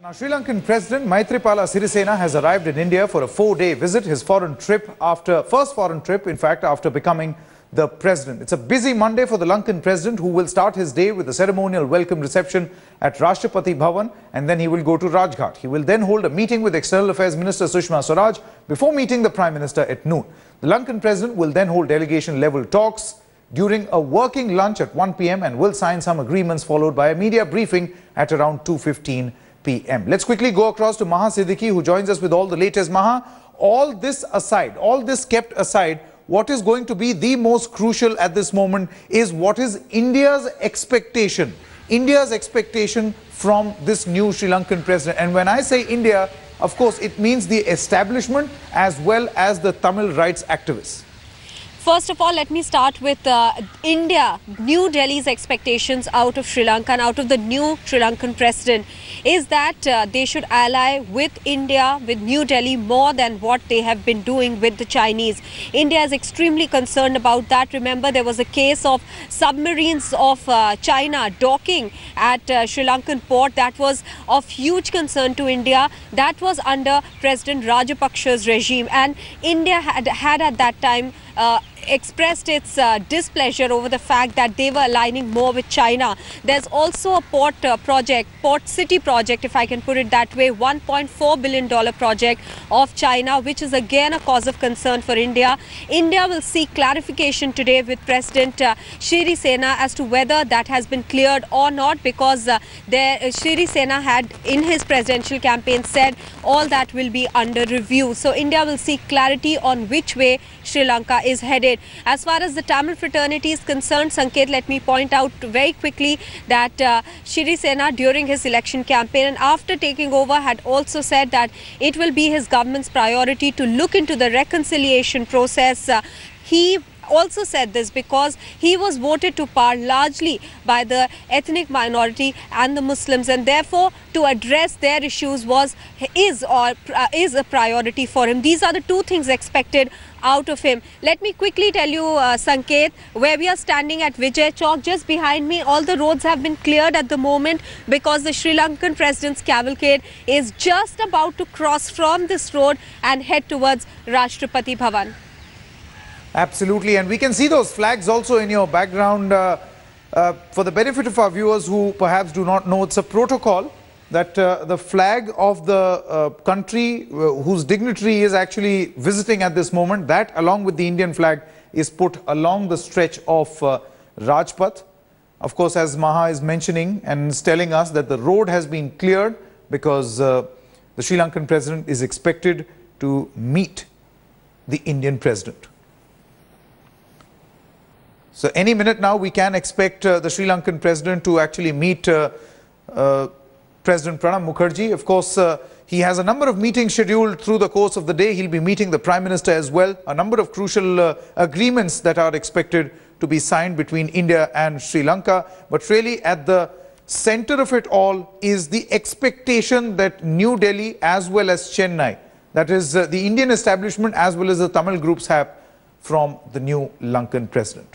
Now, Sri Lankan President Maithripala Sirisena has arrived in India for a 4-day visit, his first foreign trip, in fact, after becoming the president. It's a busy Monday for the Lankan president, who will start his day with a ceremonial welcome reception at Rashtrapati Bhavan, and then he will go to Rajghat. He will then hold a meeting with External Affairs Minister Sushma Swaraj before meeting the Prime Minister at noon. The Lankan president will then hold delegation-level talks during a working lunch at 1 p.m. and will sign some agreements, followed by a media briefing at around 2:15 p.m. Let's quickly go across to Maha Siddiqui, who joins us with all the latest. Maha, all this kept aside, what is going to be the most crucial at this moment is what is India's expectation from this new Sri Lankan president. And when I say India, of course, it means the establishment as well as the Tamil rights activists. First of all, let me start with India. New Delhi's expectations out of Sri Lanka and out of the new Sri Lankan president is that they should ally with India, with New Delhi, more than what they have been doing with the Chinese. India is extremely concerned about that. Remember, there was a case of submarines of China docking at Sri Lankan port. That was of huge concern to India. That was under President Rajapaksa's regime, and India had at that time expressed its displeasure over the fact that they were aligning more with China. There's also a port city project, if I can put it that way, $1.4 billion project of China, which is again a cause of concern for India. India will seek clarification today with President Sirisena as to whether that has been cleared or not, because Sirisena had in his presidential campaign said all that will be under review. So India will seek clarity on which way Sri Lanka is headed. As far as the Tamil fraternity is concerned, Sanket, let me point out very quickly that Sirisena, during his election campaign and after taking over, had also said that it will be his government's priority to look into the reconciliation process. He also said this because he was voted to power largely by the ethnic minority and the Muslims, and therefore to address their issues is a priority for him. These are the two things expected out of him. Let me quickly tell you, Sanket, where we are standing at Vijay Chowk, just behind me, all the roads have been cleared at the moment because the Sri Lankan president's cavalcade is just about to cross from this road and head towards Rashtrapati Bhavan. Absolutely, and we can see those flags also in your background. For the benefit of our viewers who perhaps do not know, it's a protocol that the flag of the country whose dignitary is actually visiting at this moment, that along with the Indian flag is put along the stretch of Rajpath. Of course, as Maha is mentioning and is telling us that the road has been cleared because the Sri Lankan president is expected to meet the Indian president. So any minute now we can expect the Sri Lankan president to actually meet President Pranab Mukherjee. Of course, he has a number of meetings scheduled through the course of the day. He'll be meeting the Prime Minister as well. A number of crucial agreements that are expected to be signed between India and Sri Lanka. But really at the center of it all is the expectation that New Delhi as well as Chennai, that is the Indian establishment as well as the Tamil groups, have from the new Lankan president.